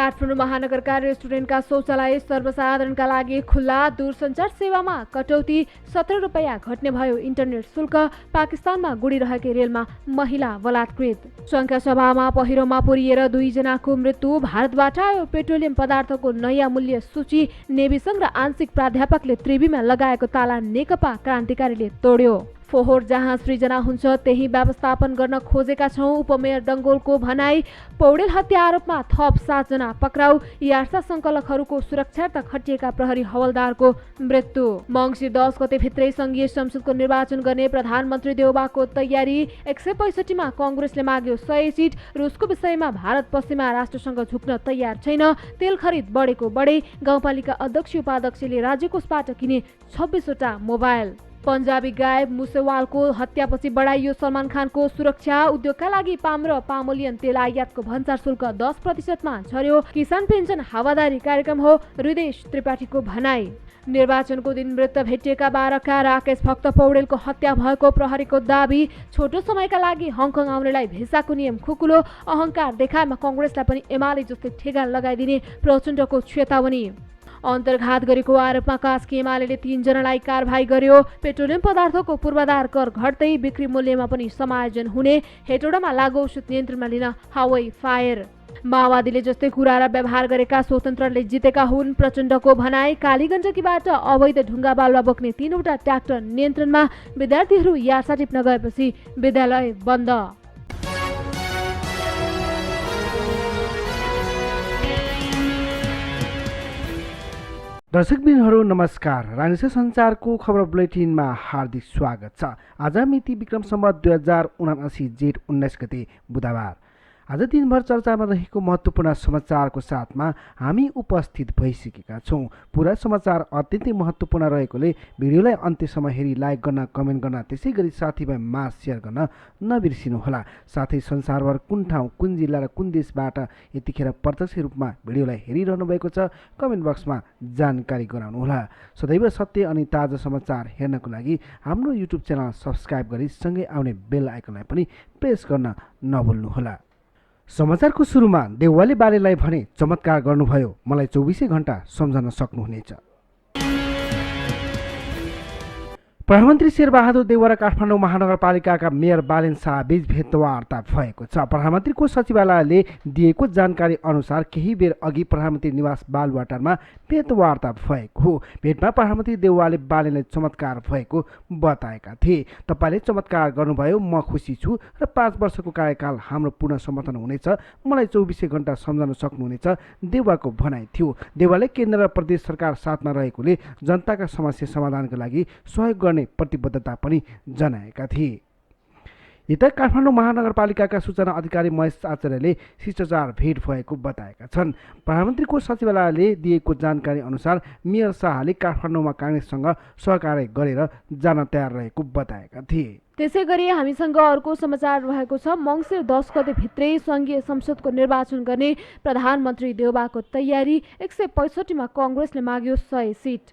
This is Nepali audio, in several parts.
काठमाडौँ महानगरका रेस्टुरेन्टका शौचालय सर्वसाधारणका लागि खुल्ला। दूरसञ्चार सेवामा कटौती, 17 रुपैयाँ घट्ने भयो इन्टरनेट शुल्क। पाकिस्तानमा गुडिरहेकै रेलमा महिला बलात्कृत। संघका सभामा पहिरोमा पुरिएर 2 जनाको मृत्यु। भारतबाट आयो पेट्रोलियम पदार्थको नयाँ मूल्य सूची। नेभी संघ र आंशिक प्राध्यापकले त्रिवीमा लगाएको ताला नेकपा क्रान्तिकारीले तोड्यो। फोहोर जहाँ सृजना हुन्छ त्यही व्यवस्थापन गर्न खोजेका छौं, उपमेयर डङ्गोलको भनाई। पौडेल हत्या आरोपमा थप 7 जना पक्राउ। यार्सा संकलकहरूको सुरक्षार्थ खटिएका प्रहरी हवलदारको मृत्यु। मङ्सिर 10 गते भित्रै संघीय संसदको निर्वाचन गर्ने प्रधानमन्त्री देउबाको तयारी। 165 मा कांग्रेसले माग्यो 100 सिट। रुसको विषयमा भारत पश्चिमा राष्ट्रसँग झुक्न तयार छैन। तेल खरिद बढेको बढे। गाउँपालिका अध्यक्ष उपाध्यक्षले राज्यकोषबाट किने 26 वटा मोबाइल। पन्जाबी गायक मुसेवालको हत्यापछि बढाइयो सलमान खानको सुरक्षा। उद्योगका लागि पाम र पामोलियन तेल आयातको भन्सार शुल्क 10% मा झर्यो। किसान पेन्सन हावादारी कार्यक्रम हो, हृदेश त्रिपाठीको भनाई। निर्वाचनको दिन मृत भेटिएका 12 का राकेश भक्त पौडेलको हत्या भएको प्रहरीको दाबी। छोटो समयका लागि हङकङ आउनेलाई भिसाको नियम खुकुलो। अहंकार देखाएमा कांग्रेसलाई पनि एमाले जस्तै ठेगान लगाइदिने प्रचण्डको चेतावनी। अन्तर्घात गरेको आरोपमा कास्की एमाले 3 जनालाई कारबाही गर्यो। पेट्रोलियम पदार्थको पूर्वाधार कर घट्दै बिक्री मूल्यमा पनि समायोजन हुने। हेटौडामा लागु औषध नियन्त्रणमा लिन हवाई फायर। माओवादीले जस्तै कुरा र व्यवहार गरेका स्वतन्त्रले जितेका हुन्, प्रचण्डको भनाई। कालीगण्डकीबाट अवैध ढुङ्गा बालुवा बोक्ने 3 वटा ट्र्याक्टर नियन्त्रणमा। विद्यार्थीहरू यार्सा टिप्न गएपछि विद्यालय बन्द। दर्शकबिनहरू नमस्कार। रानीसा संचारको खबर बुलेटिनमा हार्दिक स्वागत छ। आज मिति विक्रम सम्वत 2079 जेठ 19 गते बुधबार। आज दिनभर चर्चामा रहेको महत्त्वपूर्ण समाचारको साथमा हामी उपस्थित भइसकेका छौँ। पुरा समाचार अत्यन्तै महत्त्वपूर्ण रहेकोले भिडियोलाई अन्त्यसम्म हेरी लाइक गर्न, कमेन्ट गर्न, त्यसै गरी साथीभाइमा सेयर गर्न नबिर्सिनुहोला। साथै संसारभर कुन ठाउँ, कुन जिल्ला र कुन देशबाट यतिखेर प्रत्यक्ष रूपमा भिडियोलाई हेरिरहनु भएको छ कमेन्ट बक्समा जानकारी गराउनुहोला। सदैव सत्य अनि ताजा समाचार हेर्नको लागि हाम्रो युट्युब च्यानल सब्स्क्राइब गरी सँगै आउने बेल आइकनलाई पनि प्रेस गर्न नभुल्नुहोला। समाचारको सुरुमा देउवाले बालेलाई भने चमत्कार गर्नुभयो, मलाई 24 घण्टा सम्झन सक्नुहुनेछ। प्रधानमन्त्री शेरबहादुर देउवा र काठमाडौँ महानगरपालिकाका मेयर बालेन शाह बीच भेटवार्ता भएको छ। प्रधानमन्त्रीको सचिवालयले दिएको जानकारी अनुसार केही बेर अघि प्रधानमन्त्री निवास बालुवाटारमा भेटवार्ता भएको हो। भेटमा प्रधानमन्त्री देउवाले बालेनलाई चमत्कार भएको बताएका थिए। तपाईले चमत्कार गर्नुभयो, म खुसी छु र 5 वर्षको कार्यकाल हाम्रो पूर्ण समर्थन हुनेछ, मलाई 24 घण्टा सम्झन सक्नुहुनेछ, देउवाको भनाइ थियो। देउवाले केन्द्र र प्रदेश सरकार साथमा रहेकोले जनताका समस्या समाधानका लागि सहयोग गर्ने प्रतिबद्धता पनि जनाएका थिए। यता काठमाडौँ महानगरपालिकाका सूचना अधिकारी महेश आचार्यले शिष्टाचार भेट भएको बताएका छन्। प्रधानमन्त्रीको सचिवालयले दिएको जानकारी अनुसार मेयर शाहले काठमाडौँमा कांग्रेससँग सहकार्य गरेर जान तयार रहेको बताएका थिए। त्यसै गरी हामीसँग अर्को समाचार रहेको छ। मङ्सिर 10 गते भित्रै संघीय संसदको निर्वाचन गर्ने प्रधानमन्त्री देउबाको तयारी। 165 मा कांग्रेसले माग्यो 100 सिट।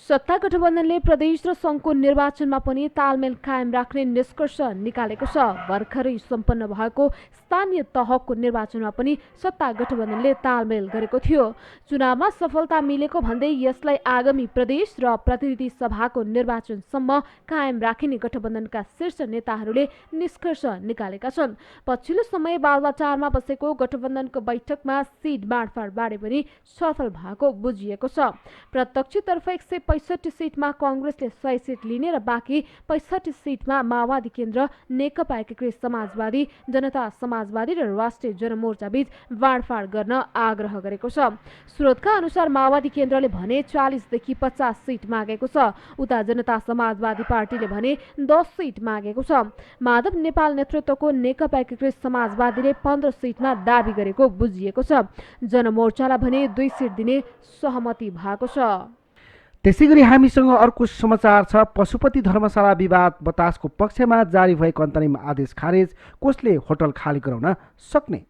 सत्ता गठबन्धनले प्रदेश र संघको निर्वाचनमा पनि तालमेल कायम राख्ने निष्कर्ष निकालेको छ। भर्खरै सम्पन्न भएको स्थानीय तहको निर्वाचनमा पनि सत्ता गठबन्धनले तालमेल गरेको थियो। चुनावमा सफलता मिलेको भन्दै यसलाई आगामी प्रदेश र प्रतिनिधि सभाको निर्वाचनसम्म कायम राखिने गठबन्धनका शीर्ष नेताहरूले निष्कर्ष निकालेका छन्। पछिल्लो समय बालुवाटारमा बसेको गठबन्धनको बैठकमा सिट बाँडफाँड बारे पनि छलफल भएको बुझिएको छ। प्रत्यक्षतर्फ 165 सिटमा कांग्रेसले 100 सिट लिने र बाँकी 65 सिटमा माओवादी केन्द्र, नेकपा एकीकृत समाजवादी, जनता समाजवादी र राष्ट्रिय जनमोर्चा बीच बाँडफाँड गर्न आग्रह गरेको छ। स्रोतका अनुसार माओवादी केन्द्रले भने 40 देखि 50 सिट मागेको छ। उता जनता समाजवादी पार्टीले भने 10 सिट मागेको छ। माधव नेपाल नेतृत्वको नेकपा एकीकृत समाजवादीले 15 सिटमा दाबी गरेको बुझिएको छ। जनमोर्चालाई भने 2 सिट दिने सहमति भएको छ। त्यसैगरी हामीसँग अर्को समाचार छ। पशुपति धर्मशाला विवाद बतासको पक्षमा जारी भएको अन्तरिम आदेश खारेज, कसले होटल खाली गराउन सक्ने?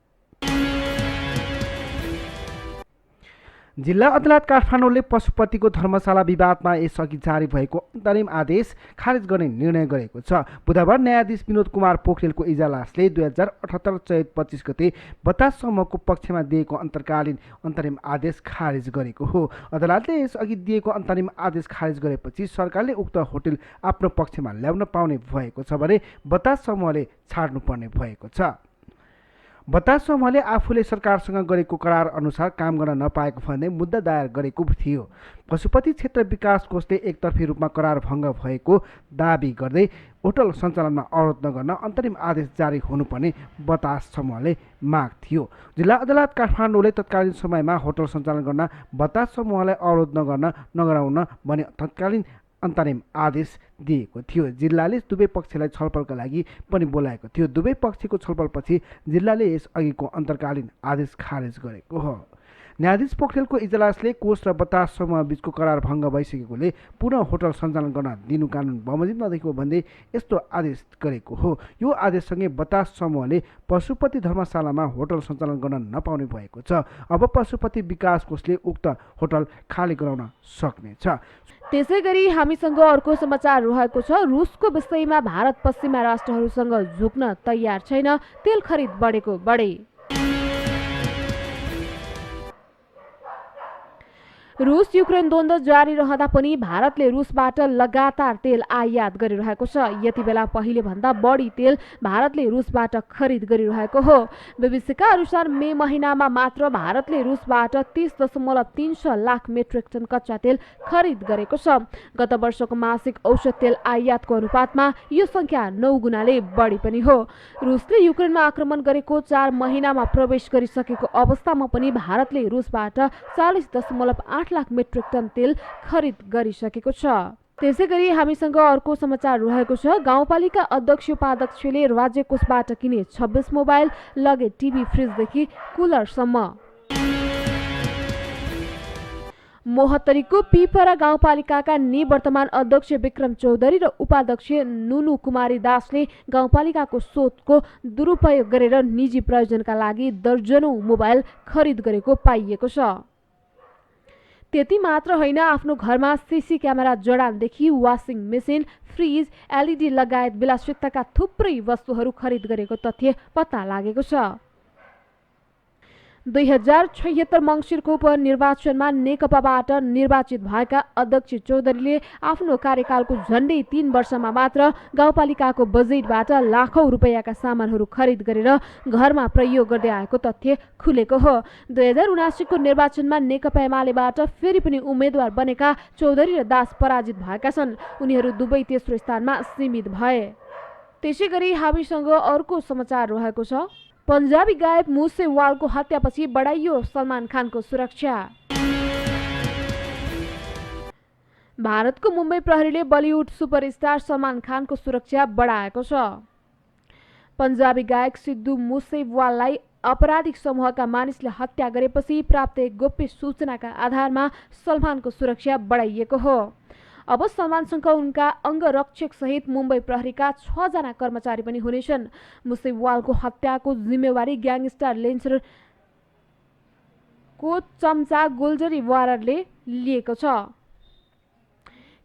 जिल्ला अदालत काठमाडौँले पशुपतिको धर्मशाला विवादमा यसअघि जारी भएको अन्तरिम आदेश खारेज गर्ने निर्णय गरेको छ। बुधबार न्यायाधीश विनोद कुमार पोखरेलको इजलासले 2078 चैत 25 गते बतास समूहको पक्षमा दिएको अन्तरिम आदेश खारेज गरेको हो। अदालतले यसअघि दिएको अन्तरिम आदेश खारेज गरेपछि सरकारले उक्त होटल आफ्नो पक्षमा ल्याउन पाउने भएको छ भने बतास समूहले छाड्नुपर्ने भएको छ। बतास समूहले आफूले सरकारसँग गरेको करार अनुसार काम गर्न नपाएको भन्दै मुद्दा दायर गरेको थियो। पशुपति क्षेत्र विकास कोषले एकतर्फी रूपमा करार भङ्ग भएको दाबी गर्दै होटल सञ्चालनमा अवरोध नगर्न अन्तरिम आदेश जारी हुनुपर्ने बतास समूहले माग थियो। जिल्ला अदालत काठमाडौँले तत्कालीन समयमा होटल सञ्चालन गर्न बतास समूहलाई अवरोध नगराउन भने तत्कालीन अन्तरिम आदेश दिएको थियो। जिल्लाले दुवै पक्षलाई छलफलका लागि पनि बोलाएको थियो। दुवै पक्षको छलफलपछि जिल्लाले यसअघिको अन्तर्कालीन आदेश खारेज गरेको हो। न्यायाधीश पोखरेलको इजलासले कोष र बतास समूह बीचको करार भङ्ग भइसकेकोले पुनः होटल सञ्चालन गर्न दिनु कानुन बमोजिम नदेखेको भन्दै यस्तो आदेश गरेको हो। यो आदेशसँगै बतास समूहले पशुपति धर्मशालामा होटल सञ्चालन गर्न नपाउने भएको छ। अब पशुपति विकास कोषले उक्त होटल खाली गराउन सक्नेछ। त्यसैगरी हामीसँग अर्को समाचार रहेको छ। रुसको विषयमा भारत पश्चिमा राष्ट्रहरूसँग झुक्न तयार छैन, तेल खरिद बढेको बढे। रुस युक्रेन द्वन्द्व जारी रहँदा पनि भारतले रुसबाट लगातार तेल आयात गरिरहेको छ। यति बेला पहिले भन्दा बढी तेल भारतले रुसबाट खरिद गरिरहेको हो। बीबीसीका अनुसार मे महिनामा मात्र भारतले रुसबाट 30.3 लाख मेट्रिक टन कच्चा तेल खरिद गरेको छ। गत वर्षको मासिक औसत तेल आयातको अनुपातमा यो संख्या 9 गुणाले बढी पनि हो। रुसले युक्रेनमा आक्रमण गरेको 4 महिनामा प्रवेश गरिसकेको अवस्थामा पनि भारतले रुसबाट 40.8 लाख मेट्रिक टन तेल खरिद गरिसकेको छ। त्यसैगरी हामीसँग अर्को समाचार रहेको छ। गाउँपालिका अध्यक्ष उपाध्यक्षले राज्य कोषबाट किने 26 मोबाइल, लगे टिभी, फ्रिजदेखि कुलरसम्म। मोहत्तरीको पिपरा गाउँपालिकाका निवर्तमान अध्यक्ष विक्रम चौधरी र उपाध्यक्ष नुनु कुमारी दासले गाउँपालिकाको स्रोतको दुरुपयोग गरेर निजी प्रयोजनका लागि दर्जनौं मोबाइल खरिद गरेको पाइएको छ। त्यति मात्र होइन, आफ्नो घरमा सीसी क्यामेरा जडानदेखि वासिङ मेसिन, फ्रिज, एलइडी लगायत विलासिताका थुप्रै वस्तुहरू खरिद गरेको तथ्य पत्ता लागेको छ। 2076 मङ्सिरको उपनिर्वाचनमा नेकपाबाट निर्वाचित भएका अध्यक्ष चौधरीले आफ्नो कार्यकालको झन्डै 3 वर्षमा मात्र गाउँपालिकाको बजेटबाट लाखौं रुपैयाँका सामानहरू खरिद गरेर घरमा प्रयोग गर्दै आएको तथ्य खुलेको हो। 2079 को निर्वाचनमा नेकपा एमालेबाट फेरि पनि उम्मेद्वार बनेका चौधरी र दास पराजित भएका छन्। उनीहरू दुवै तेस्रो स्थानमा सीमित भए। त्यसैगरी हामीसँग अर्को समाचार रहेको छ। पन्जाबी गायक मुसेवालको हत्यापछि बढाइयो सलमान खानको सुरक्षा। भारतको मुम्बई प्रहरीले बलिउड सुपरस्टार सलमान खानको सुरक्षा बढाएको छ। पन्जाबी गायक सिद्धू मुसेवाललाई अपराधिक समूहका मानिसले हत्या गरेपछि प्राप्त एक गोप्य सूचनाका आधारमा सलमानको सुरक्षा बढाइएको हो। अब सलमानसँग उनका अङ्गरक्षक सहित मुम्बई प्रहरीका 6 जना कर्मचारी पनि हुनेछन्। मुसेवालको हत्याको जिम्मेवारी ग्याङस्टर लेन्सरको चम्चा गुल्जरी वाररले लिएको छ।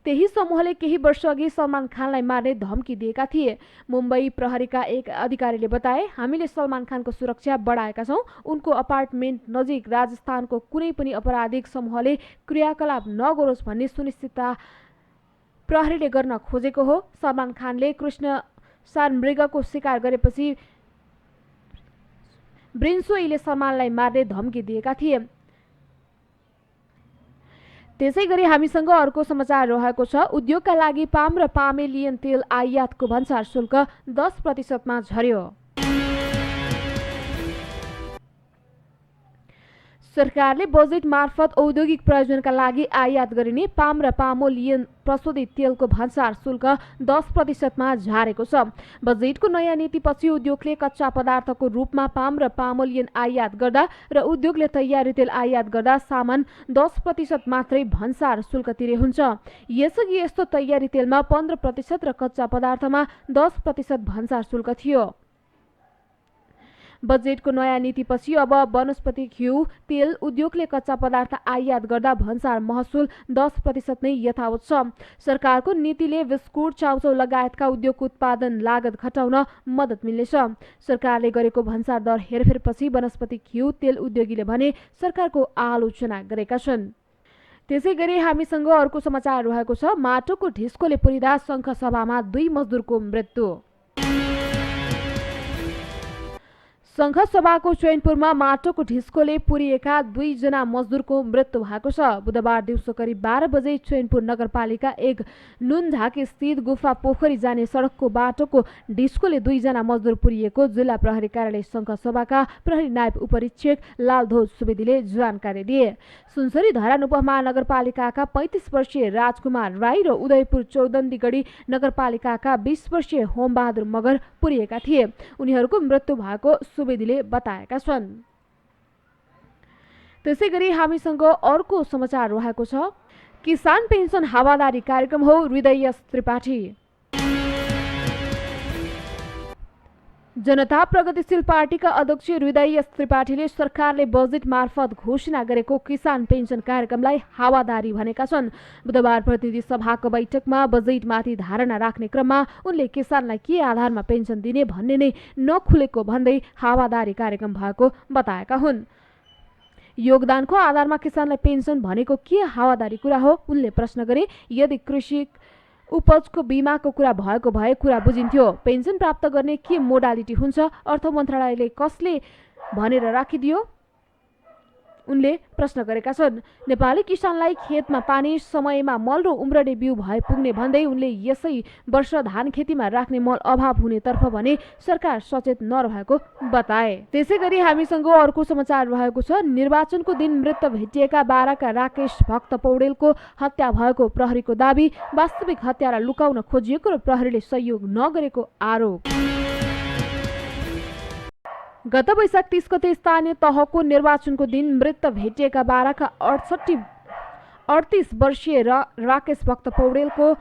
त्यही समूहले केही वर्ष अघि सलमान खानलाई मार्ने धम्की दिएका थिए। मुम्बई प्रहरीका एक अधिकारीले बताए, हामीले सलमान खानको सुरक्षा बढाएका छौं। उनको अपार्टमेन्ट नजिक राजस्थानको कुनै पनि अपराधिक समूहले क्रियाकलाप नगरोस् भन्ने सुनिश्चितता प्रहरीले गर्न खोजेको हो। सलमान खानले कृष्ण सारमृगको शिकार गरेपछि ब्रिन्सोईले सलमानलाई मार्ने धम्की दिएका थिए। त्यसैगरी हामीसँग अर्को समाचार रहेको छ। उद्योगका लागि पाम र पामेलियन तेल आयातको भन्सार शुल्क 10% झर्यो। सरकारले बजेट मार्फत औद्योगिक प्रयोजनका लागि आयात गरिने पाम र पामोलियन प्रशोधित तेलको भन्सार शुल्क 10% झारेको छ। बजेटको नयाँ नीतिपछि उद्योगले कच्चा पदार्थको रूपमा पाम र पामोलियन आयात गर्दा र उद्योगले तयारी तेल आयात गर्दा सामान 10% मात्रै भन्सार शुल्क तिरे हुन्छ। यसअघि यस्तो तयारी तेलमा 15% र कच्चा पदार्थमा 10% भन्सार शुल्क थियो। बजेटको नयाँ नीतिपछि अब वनस्पति घिउ तेल उद्योगले कच्चा पदार्थ आयात गर्दा भन्सार महसुल 10% नै यथावत छ। सरकारको नीतिले बिस्कुट चाउचाउ लगायतका उद्योगको उत्पादन लागत घटाउन मद्दत मिल्नेछ। सरकारले गरेको भन्सार दर हेरफेरपछि वनस्पति घिउ तेल उद्योगीले भने सरकारको आलोचना गरेका छन्। त्यसैगरी हामीसँग अर्को समाचार रहेको छ। माटोको ढिस्कोले पुरिँदा संखसभामा 2 मजदुरको मृत्यु। संखसभाको चैनपुरमा माटोको ढिस्कोले पुरिएका 2 जना मजदुरको मृत्यु भएको छ। बुधबार दिउँसो करिब 12 बजे चैनपुर नगरपालिका 1 नुनझाकी स्थित गुफा पोखरी जाने सडकको बाटोको ढिस्कोले 2 जना मजदुर पुरिएको जिल्ला प्रहरी कार्यालय संखसभाका प्रहरी नायब उपरीक्षक लालध्वज सुवेदीले जानकारी दिए। सुनसरी धरान उपमहानगरपालिकाका 35 वर्षीय राजकुमार राई र उदयपुर चौदण्डीगढी नगरपालिकाका 20 वर्षीय होमबहादुर मगर पुरिएका थिए। उनीहरूको मृत्यु भएको सुवेदीले बताएका छन्। त्यसैगरी हामीसँग अर्को समाचार रहेको छ। किसान पेन्सन हावादारी कार्यक्रम हो हृदय त्रिपाठी। जनता प्रगतिशील पार्टीका अध्यक्ष हृदय त्रिपाठीले सरकारले बजेट मार्फत घोषणा गरेको किसान पेन्सन कार्यक्रमलाई हावादारी भनेका छन्। बुधबार प्रतिनिधि सभाको बैठकमा बजेटमाथि धारणा राख्ने क्रममा उनले किसानलाई के आधारमा पेन्सन दिने भन्ने नै नखुलेको भन्दै हावादारी कार्यक्रम भएको बताएका हुन्। योगदानको आधारमा किसानलाई पेन्सन भनेको के हावादारी कुरा हो उनले प्रश्न गरे। यदि कृषि उपजको बीमाको कुरा भएको भए कुरा बुझिन्थ्यो। पेन्सन प्राप्त गर्ने के मोडालिटी हुन्छ, अर्थ मन्त्रालयले कसले भनेर राखिदियो उनले प्रश्न गरेका छन्। नेपाली किसानलाई खेतमा पानी समयमा मल र उम्रने बिउ भए पुग्ने भन्दै उनले यसै वर्ष धान खेतीमा राख्ने मल अभाव हुनेतर्फ भने सरकार सचेत नरहेको बताए। त्यसैगरी हामीसँग अर्को समाचार रहेको छ। निर्वाचनको दिन मृत भेटिएका बाराका राकेश भक्त पौडेलको हत्या भएको प्रहरीको दाबी। वास्तविक हत्यारा लुकाउन खोजिएको र प्रहरीले सहयोग नगरेको आरोप। गत वैशाख 30 गते स्थानीय तहको निर्वाचनको दिन मृत भेटिएका बाराका 38 वर्षीय राकेश भक्त पौडेलको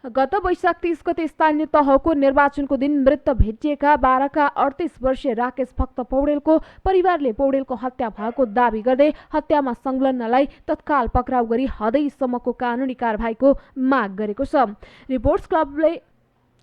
गत वैशाख 30 गते स्थानीय तहको निर्वाचनको दिन मृत भेटिएका बाराका 38 वर्षीय राकेश भक्त पौडेलको परिवारले पौडेलको हत्या भएको दाबी गर्दै हत्यामा संलग्नलाई तत्काल पक्राउ गरी हदैसम्मको कानुनी कारबाहीको माग गरेको छ। रिपोर्ट्स क्लबले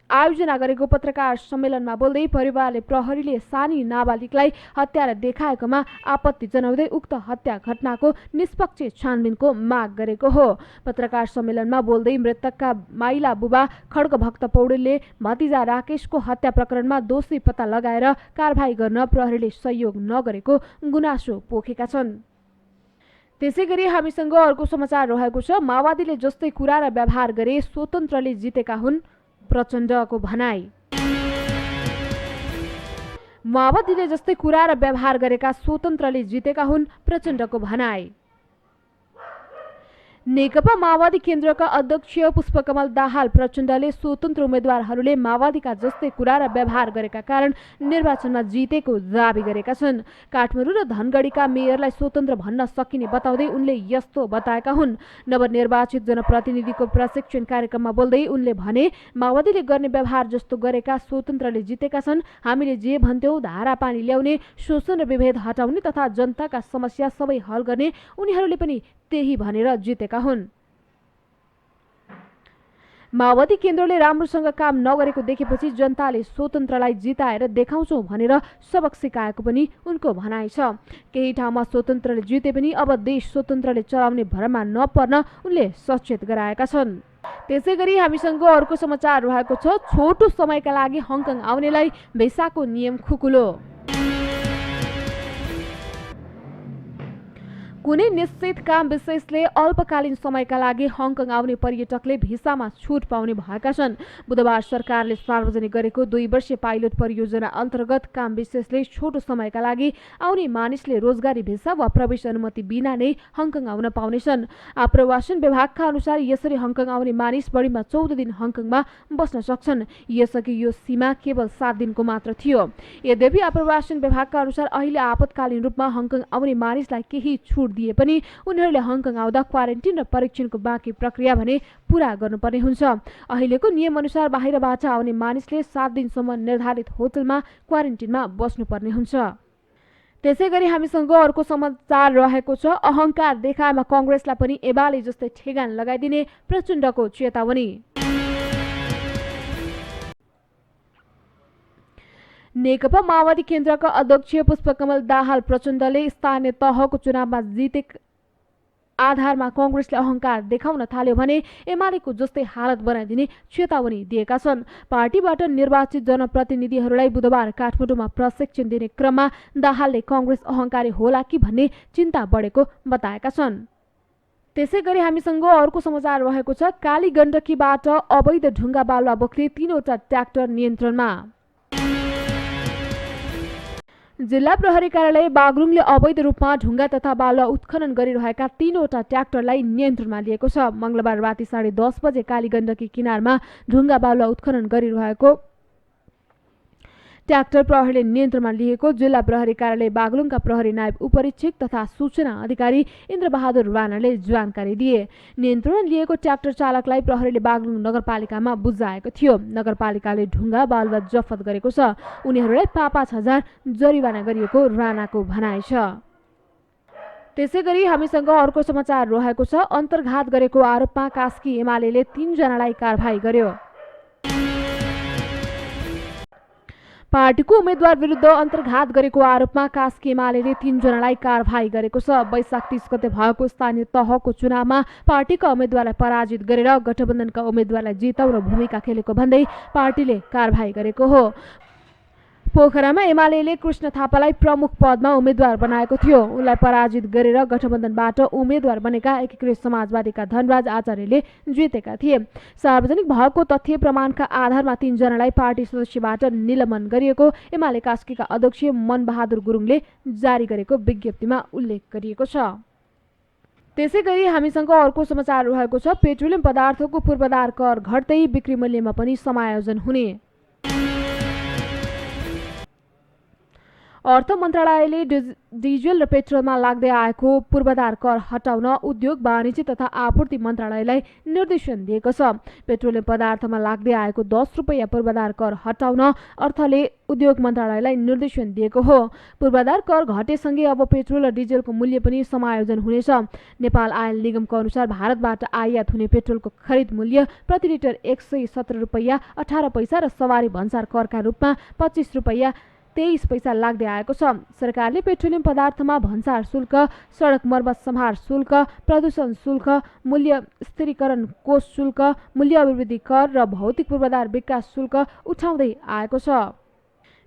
आयोजना गरेको पत्रकार सम्मेलनमा बोल्दै परिवारले प्रहरीले सानी नाबालिगलाई हत्यारा देखाएकोमा आपत्ति जनाउँदै उक्त हत्या घटनाको निष्पक्ष छानबिनको माग गरेको हो। पत्रकार सम्मेलनमा बोल्दै मृतकका माइला बुबा खड्गभक्त पौडेलले भतिजा राकेशको हत्या प्रकरणमा दोषी पत्ता लगाएर कारबाही गर्न प्रहरीले सहयोग नगरेको गुनासो पोखेका छन्। त्यसैगरी हामीसँग अर्को समाचार रहेको छ। माओवादीले जस्तै कुरा र व्यवहार गरे स्वतन्त्रले जितेका हुन् प्रचण्डको भनाई। माओवादीले जस्तै कुरा र व्यवहार गरेका स्वतन्त्रले जितेका हुन् प्रचण्डको भनाई। नेकपा माओवादी केन्द्रका अध्यक्ष पुष्पकमल दाहाल प्रचण्डले स्वतन्त्र उम्मेद्वारहरूले माओवादीका जस्तै कुरा र व्यवहार गरेका कारण निर्वाचनमा जितेको दाबी गरेका छन्। काठमाडौँ र धनगढीका मेयरलाई स्वतन्त्र भन्न सकिने बताउँदै उनले यस्तो बताएका हुन्। नवनिर्वाचित जनप्रतिनिधिको प्रशिक्षण कार्यक्रममा बोल्दै उनले भने माओवादीले गर्ने व्यवहार जस्तो गरेका स्वतन्त्रले जितेका छन्। हामीले जे भन्थ्यौं धारा पानी ल्याउने, शोषण र विभेद हटाउने तथा जनताका समस्या सबै हल गर्ने उनीहरूले पनि त्यही भनेर जितेका हुन्। माओवादी केन्द्रले राम्रोसँग काम नगरेको देखेपछि जनताले स्वतन्त्रलाई जिताएर देखाउँछौं भनेर सबक सिकाएको पनि उनको भनाइ छ। केही ठाउँमा स्वतन्त्रले जिते पनि अब देश स्वतन्त्रले चलाउने भरमा नपर्न उनले सचेत गराएका छन्। त्यसैगरी हामीसँग अर्को समाचार रहेको छ। छोटो समयका लागि हङकङ आउनेलाई भिसाको नियम खुकुलो। कुनै निश्चित काम विशेषले अल्पकालीन समयका लागि हङकङ आउने पर्यटकले भिसामा छुट पाउने भएका छन्। बुधबार सरकारले सार्वजनिक गरेको 2 वर्षीय पाइलट परियोजना अन्तर्गत काम विशेषले छोटो समयका लागि आउने मानिसले रोजगारी भिसा वा प्रवेश अनुमति बिना नै हङकङ आउन पाउनेछन्। आप्रवासन विभागका अनुसार यसरी हङकङ आउने मानिस बढीमा 14 दिन हङकङमा बस्न सक्छन्। यसअघि यो सीमा केवल 7 दिनको मात्र थियो। यद्यपि आप्रवासन विभागका अनुसार अहिले आपतकालीन रूपमा हङकङ आउने मानिसलाई केही छुट दिए पनि उनीहरूले हङकङ आउँदा क्वारेन्टिन र परीक्षणको बाँकी प्रक्रिया भने पूरा गर्नुपर्ने हुन्छ। अहिलेको नियमअनुसार बाहिरबाट आउने मानिसले 7 दिनसम्म निर्धारित होटलमा क्वारेन्टिनमा बस्नुपर्ने हुन्छ। त्यसै गरी हामीसँग अर्को समाचार रहेको छ। अहंकार देखाएमा कांग्रेसलाई पनि एमाले जस्तै ठेगान लगाइदिने प्रचण्डको चेतावनी। नेकपा माओवादी केन्द्रका अध्यक्ष पुष्पकमल दाहाल प्रचण्डले स्थानीय तहको चुनावमा जितेको आधारमा कांग्रेसले अहंकार देखाउन थाल्यो भने एमालेको जस्तै हालत बनाइदिने चेतावनी दिएका छन्। पार्टीबाट निर्वाचित जनप्रतिनिधिहरूलाई बुधबार काठमाडौँमा प्रशिक्षण दिने क्रममा दाहालले कांग्रेस अहंकारी होला कि भन्ने चिन्ता बढेको बताएका छन्। त्यसै गरी हामीसँग अर्को समाचार रहेको छ। काली गण्डकीबाट अवैध ढुङ्गा बालुवा बोक्ने 3वटा ट्र्याक्टर नियन्त्रणमा। जिल्ला प्रहरी कार्यालय बागलुङले अवैध रूपमा ढुङ्गा तथा बालुवा उत्खनन गरिरहेका 3वटा ट्र्याक्टरलाई नियन्त्रणमा लिएको छ। मंगलबार राति 10:30 बजे काली गण्डकी किनारमा ढुङ्गा बालुवा उत्खनन गरिरहेको ट्र्याक्टर प्रहरीले नियन्त्रणमा लिएको जिल्ला प्रहरी कार्यालय बागलुङका प्रहरी नायब उपरीक्षक तथा सूचना अधिकारी इन्द्रबहादुर राणाले जानकारी दिए। नियन्त्रणमा लिएको ट्र्याक्टर चालकलाई प्रहरीले बागलुङ नगरपालिकामा बुझाएको थियो। नगरपालिकाले ढुङ्गा बालुवा जफत गरेको छ। उनीहरूलाई 5,000 जरिवाना गरिएको राणाको भनाइ छ। त्यसै गरी हामीसँग अर्को समाचार रहेको छ। अन्तर्घात गरेको आरोपमा कास्की एमालेले 3 जनालाई कारबाही गर्यो। पार्टीको उम्मेद्वार विरुद्ध अन्तर्घात गरेको आरोपमा कास्की एमालेले 3 जनालाई कारबाही गरेको छ। वैशाख 30 गते भएको स्थानीय तहको चुनावमा पार्टीका उम्मेद्वारलाई पराजित गरेर गठबन्धनका उम्मेद्वारलाई जिताउन भूमिका खेलेको भन्दै पार्टीले कारबाही गरेको हो। पोखरामा एमालेले कृष्ण थापालाई प्रमुख पदमा उम्मेद्वार बनाएको थियो। उनलाई पराजित गरेर गठबन्धनबाट उम्मेद्वार बनेका एकीकृत समाजवादीका धनराज आचार्यले जितेका थिए। सार्वजनिक भएको तथ्य प्रमाणका आधारमा 3 जनालाई पार्टी सदस्यबाट निलम्बन गरिएको एमाले कास्कीका अध्यक्ष मनबहादुर गुरुङले जारी गरेको विज्ञप्तिमा उल्लेख गरिएको छ। त्यसै गरी हामीसँग अर्को समाचार रहेको छ। पेट्रोलियम पदार्थको पूर्वाधार कर घट्दै बिक्री मूल्यमा पनि समायोजन हुने। अर्थ मन्त्रालयले डिजल र पेट्रोलमा लाग्दै आएको पूर्वाधार कर हटाउन उद्योग वाणिज्य तथा आपूर्ति मन्त्रालयलाई निर्देशन दिएको छ। पेट्रोलियम पदार्थमा लाग्दै आएको 10 रुपैयाँ पूर्वाधार कर हटाउन अर्थले उद्योग मन्त्रालयलाई निर्देशन दिएको हो। पूर्वाधार कर घटेसँगै अब पेट्रोल र डिजलको मूल्य पनि समायोजन हुनेछ। नेपाल आयल निगमको अनुसार भारतबाट आयात हुने पेट्रोलको खरिद मूल्य प्रति लिटर 117 रुपैयाँ 18 पैसा र सवारी भन्सार करका रूपमा 25 रुपैयाँ 23 पैसा लाग्दै आएको छ। सरकारले पेट्रोलियम पदार्थमा भन्सार शुल्क, सडक मर्मत सम्हार शुल्क, प्रदूषण शुल्क, मूल्य स्थिरीकरण कोष शुल्क, मूल्य अभिवृद्धि कर र भौतिक पूर्वाधार विकास शुल्क उठाउँदै आएको छ।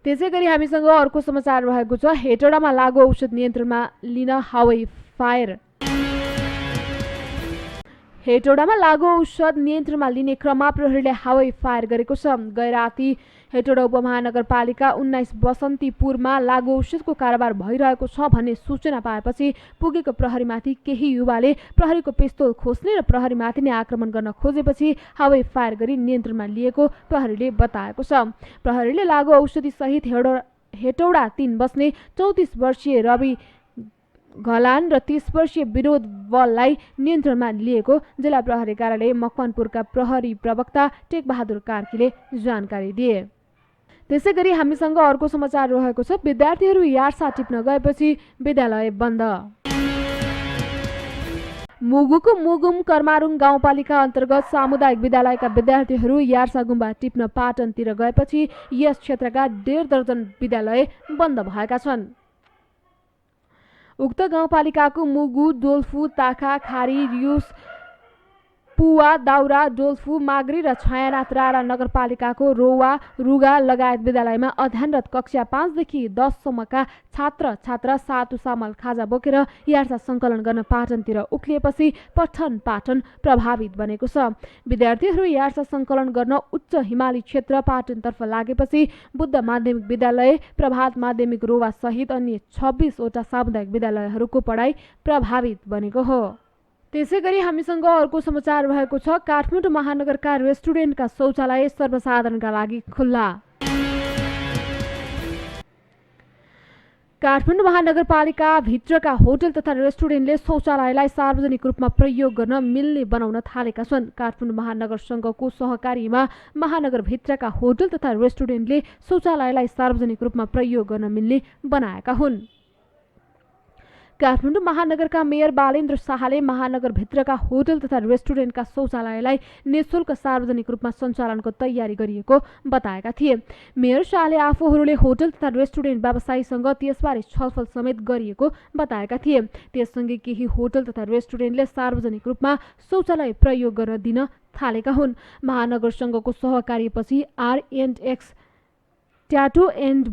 त्यसै गरी हामीसँग अर्को समाचार रहेको छ। हेटौडामा लागु औषध नियन्त्रणमा लिन हवाई फायर। हेटौडामा लागु औषध नियन्त्रणमा लिने क्रममा प्रहरीले हवाई फायर गरेको छ। गैराती हेटौडा उपमहानगरपालिका 19 बसन्तीपुरमा लागु औषधको कारोबार भइरहेको छ भन्ने सूचना पाएपछि पुगेको प्रहरीमाथि केही युवाले प्रहरीको पिस्तोल खोज्ने र प्रहरीमाथि नै आक्रमण गर्न खोजेपछि हवाई फायर गरी नियन्त्रणमा लिएको प्रहरीले बताएको छ। प्रहरीले लागु औषधि सहित हेटौडा 3 बस्ने 34 वर्षीय रवि घलान र 30 वर्षीय विनोद बललाई नियन्त्रणमा लिएको जिल्ला प्रहरी कार्यालय मकवानपुरका प्रहरी प्रवक्ता टेकबहादुर कार्कीले जानकारी दिए। त्यसै गरी हामीसँग अर्को समाचार रहेको छ। विद्यार्थीहरू यार्सा टिप्न गएपछि विद्यालय बन्द। मुगुको मुगुम कर्मारुङ गाउँपालिका अन्तर्गत सामुदायिक विद्यालयका विद्यार्थीहरू यार्सा गुम्बा टिप्न पाटनतिर गएपछि यस क्षेत्रका 1.5 दर्जन विद्यालय बन्द भएका छन्। उक्त गाउँपालिकाको मुगु, डोल्फु, ताखा, खारी, रियुस, पुवा, दाउरा, डोल्फु, माग्री र छायानाथ रारा नगरपालिकाको रोवा, रुगा लगायत विद्यालयमा अध्ययनरत कक्षा 5 देखि 10 सम्मका छात्र छात्रा सातु सामल खाजा बोकेर यार्सा सङ्कलन गर्न पाटनतिर उक्लिएपछि पठन पाठन प्रभावित बनेको छ। विद्यार्थीहरू यार्सा सङ्कलन गर्न उच्च हिमाली क्षेत्र पाटनतर्फ लागेपछि बुद्ध माध्यमिक विद्यालय, प्रभात माध्यमिक रोवा सहित अन्य 26 वटा सामुदायिक विद्यालयहरूको पढाइ प्रभावित बनेको हो। त्यसै गरी हामीसँग अर्को समाचार रहेको छ। काठमाडौँ महानगरका रेस्टुरेन्टका शौचालय सर्वसाधारणका लागि खुल्ला। काठमाडौँ महानगरपालिका भित्रका होटल तथा रेस्टुरेन्टले शौचालयलाई सार्वजनिक रूपमा प्रयोग गर्न मिल्ने बनाउन थालेका छन्। काठमाडौँ महानगर सङ्घको सहकारीमा महानगरभित्रका होटल तथा रेस्टुरेन्टले शौचालयलाई सार्वजनिक रूपमा प्रयोग गर्न मिल्ने बनाएका हुन्। काठमाडौँ महानगरका मेयर बालेन्द्र शाहले महानगरभित्रका होटल तथा रेस्टुरेन्टका शौचालयलाई निःशुल्क सार्वजनिक रूपमा सञ्चालनको तयारी गरिएको बताएका थिए। मेयर शाहले आफूहरूले होटल तथा रेस्टुरेन्ट व्यवसायीसँग त्यसबारे छलफल समेत गरिएको बताएका थिए। त्यससँगै केही होटल तथा रेस्टुरेन्टले सार्वजनिक रूपमा शौचालय प्रयोग गर्न दिन थालेका हुन्। महानगर सङ्घको सहकारीपछि R&X ट्याटो एन्ड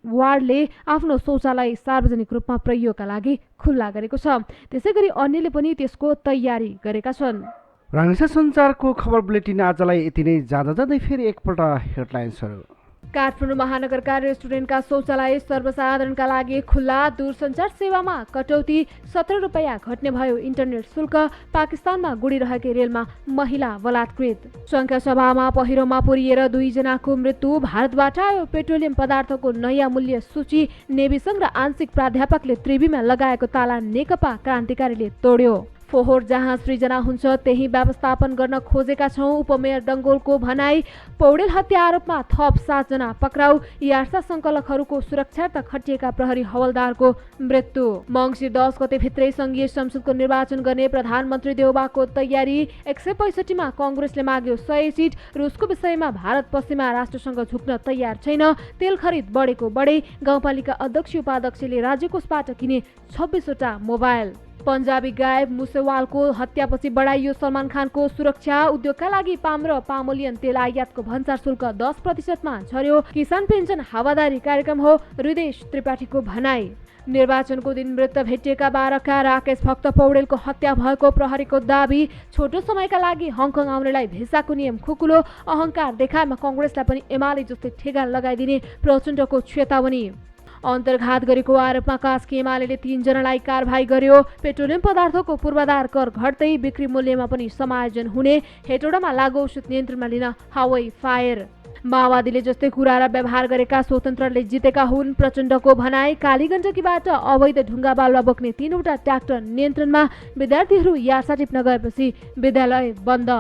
वार्डले आफ्नो शौचालय सार्वजनिक रूपमा प्रयोगका लागि खुल्ला गरेको छ। त्यसैगरी अन्यले पनि त्यसको तयारी गरेका छन्। राङ्सा सञ्चारको खबर बुलेटिन आजलाई यति नै। जाँदै फेरि एकपल्ट हेडलाइन्सहरू। काठमाडौँ महानगरका रेस्टुरेन्टका शौचालय सर्वसाधारणका लागि खुल्ला। दूरसञ्चार सेवामा कटौती, 17 रुपैयाँ घट्ने भयो इन्टरनेट शुल्क। पाकिस्तानमा गुडिरहेकै रेलमा महिला बलात्कृत। संघीय सभामा पहिरोमा पुरिएर 2 जनाको मृत्यु। भारतबाट आयो पेट्रोलियम पदार्थको नयाँ मूल्य सूची। नेभी सङ्घ र आंशिक प्राध्यापकले त्रिवीमा लगाएको ताला नेकपा क्रान्तिकारीले तोड्यो। फोहोर जहाँ सृजना हुन्छ त्यही व्यवस्थापन गर्न खोजेका छौँ, उपमेयर डङ्गोलको भनाई। पौडेल हत्या आरोपमा थप 7 जना पक्राउ। यार्सा सङ्कलकहरूको सुरक्षार्थ खटिएका प्रहरी हवलदारको मृत्यु। मङ्सिर 10 गते भित्रै संघीय संसदको निर्वाचन गर्ने प्रधानमन्त्री देउबाको तयारी। 165 मा काङ्ग्रेसले माग्यो 100 सिट। रुसको विषयमा भारत पश्चिमा राष्ट्रसँग झुक्न तयार छैन। तेल खरिद बढेको बढे। गाउँपालिका अध्यक्ष उपाध्यक्षले राज्यकोषबाट किने 26 वटा मोबाइल। पन्जाबी गायक मुसेवालको हत्यापछि बढाइयो सलमान खानको सुरक्षा। उद्योगका लागि पाम र पामोलियन तेल आयातको भन्सार शुल्क 10% मा झर्यो। किसान पेन्सन हावादारी कार्यक्रम हो, हृदेश त्रिपाठीको भनाई। निर्वाचनको दिन मृत भेटिएका 12 का राकेश भक्त पौडेलको हत्या भएको प्रहरीको दाबी। छोटो समयका लागि हङकङ आउनेलाई भिसाको नियम खुकुलो। अहङ्कार देखाएमा काङ्ग्रेसलाई पनि एमाले जस्तै ठेगा लगाइदिने प्रचण्डको चेतावनी। अन्तर्घात गरेको आरोपमा कास्की एमाले 3 जनालाई कारबाही गर्यो। पेट्रोलियम पदार्थको पूर्वाधार कर घट्दै बिक्री मूल्यमा पनि समायोजन हुने। हेटौडामा लागु औषध नियन्त्रणमा लिन हावाई फायर। माओवादीले जस्तै कुरा र व्यवहार गरेका स्वतन्त्रले जितेका हुन्, प्रचण्डको भनाई। कालीगण्डकीबाट अवैध ढुङ्गा बालुवा बोक्ने 3 वटा ट्र्याक्टर नियन्त्रणमा। विद्यार्थीहरू यार्सा टिप्न गएपछि विद्यालय बन्द।